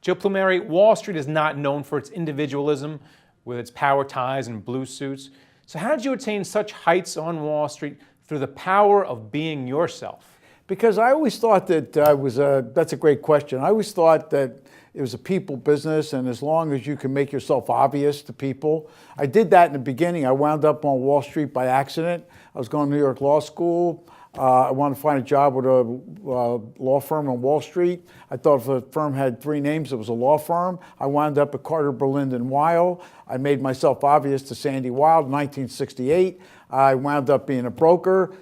Joe Plumeri, Wall Street is not known for its individualism with its power ties and blue suits. So how did you attain such heights on Wall Street through the power of being yourself? Because I always thought that that's a great question. I always thought that it was a people business, and as long as you can make yourself obvious to people. I did that in the beginning. I wound up on Wall Street by accident. I was going to New York Law School. I wanted to find a job with a law firm on Wall Street. I thought if a firm had three names, it was a law firm. I wound up at Carter, Berlind & Weil. I made myself obvious to Sandy Weil in 1968. I wound up being a broker.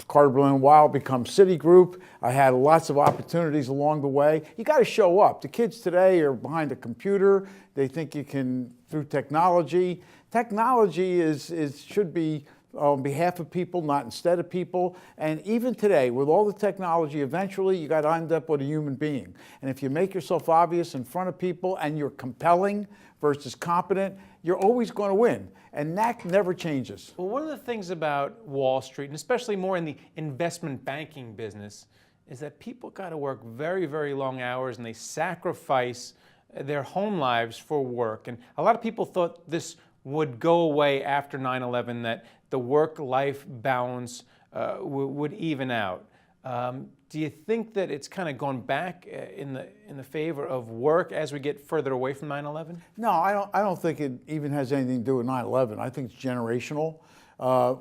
Carter, Berlind & Weil becomes Citigroup. I had lots of opportunities along the way. You got to show up. The kids today are behind a computer. They think you can, through technology. Technology should be on behalf of people, not instead of people. And even today, with all the technology, eventually you got to end up with a human being. And if you make yourself obvious in front of people and you're compelling versus competent, you're always going to win. And that never changes. Well, one of the things about Wall Street, and especially more in the investment banking business, is that people got to work very, very long hours, and they sacrifice their home lives for work. And a lot of people thought this would go away after 9/11, that the work-life balance would even out. Do you think that it's kind of gone back in the favor of work as we get further away from 9/11? No, I don't think it even has anything to do with 9/11. I think it's generational.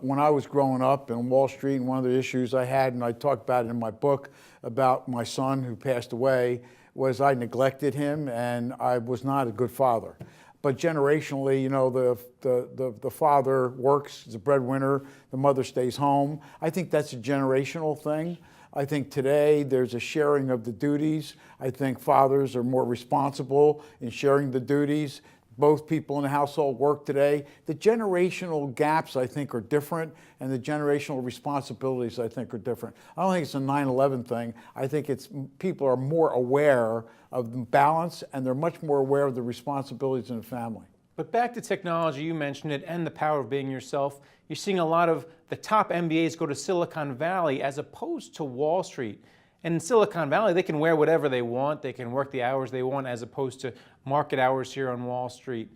When I was growing up in Wall Street, and one of the issues I had, and I talked about it in my book about my son who passed away, was I neglected him and I was not a good father. But generationally, you know, the father works, is a breadwinner, the mother stays home. I think that's a generational thing. I think today there's a sharing of the duties. I think fathers are more responsible in sharing the duties. Both people in the household work today. The generational gaps, I think, are different, and the generational responsibilities, I think, are different. I don't think it's a 9/11 thing. I think it's people are more aware of the balance, and they're much more aware of the responsibilities in the family. But back to technology, you mentioned it, and the power of being yourself. You're seeing a lot of the top MBAs go to Silicon Valley as opposed to Wall Street. And in Silicon Valley, they can wear whatever they want. They can work the hours they want as opposed to market hours here on Wall Street.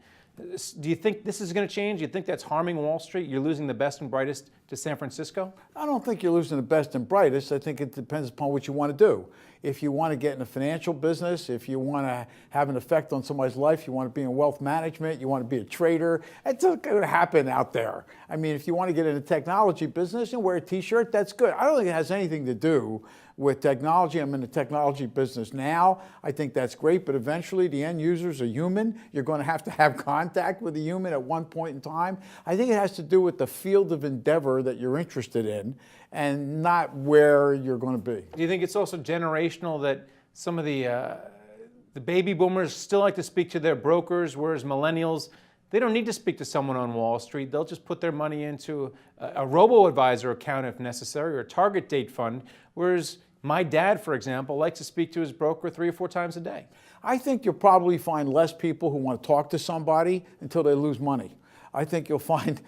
Do you think this is going to change? Do you think that's harming Wall Street? You're losing the best and brightest to San Francisco? I don't think you're losing the best and brightest. I think it depends upon what you want to do. If you want to get in the financial business, if you want to have an effect on somebody's life, you want to be in wealth management, you want to be a trader, it's not going to happen out there. I mean, if you want to get in the technology business and wear a t-shirt, that's good. I don't think it has anything to do with technology. I'm in the technology business now. I think that's great, but eventually the end users are human. You're going to have contact with a human at one point in time. I think it has to do with the field of endeavor that you're interested in and not where you're going to be. Do you think it's also generational that some of the baby boomers still like to speak to their brokers, whereas millennials, they don't need to speak to someone on Wall Street. They'll just put their money into a robo-advisor account if necessary, or a target date fund, whereas my dad, for example, likes to speak to his broker 3 or 4 times a day. I think you'll probably find less people who want to talk to somebody until they lose money. I think you'll find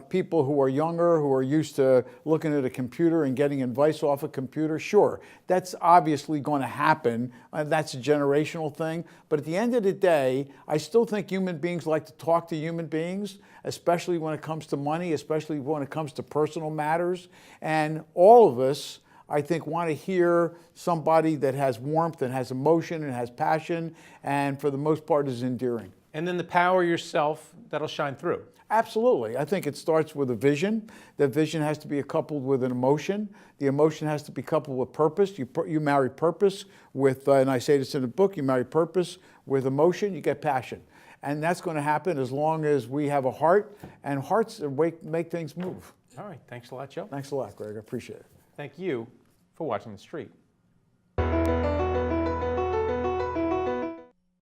people who are younger, who are used to looking at a computer and getting advice off a computer. Sure, that's obviously going to happen. That's a generational thing. But at the end of the day, I still think human beings like to talk to human beings, especially when it comes to money, especially when it comes to personal matters. And all of us, I think, want to hear somebody that has warmth and has emotion and has passion, and for the most part is endearing. And then the power yourself, that'll shine through. Absolutely. I think it starts with a vision. The vision has to be coupled with an emotion. The emotion has to be coupled with purpose. You marry purpose with, and I say this in the book, you marry purpose with emotion, you get passion. And that's going to happen as long as we have a heart, and hearts make things move. All right. Thanks a lot, Joe. Thanks a lot, Greg. I appreciate it. Thank you for watching The Street.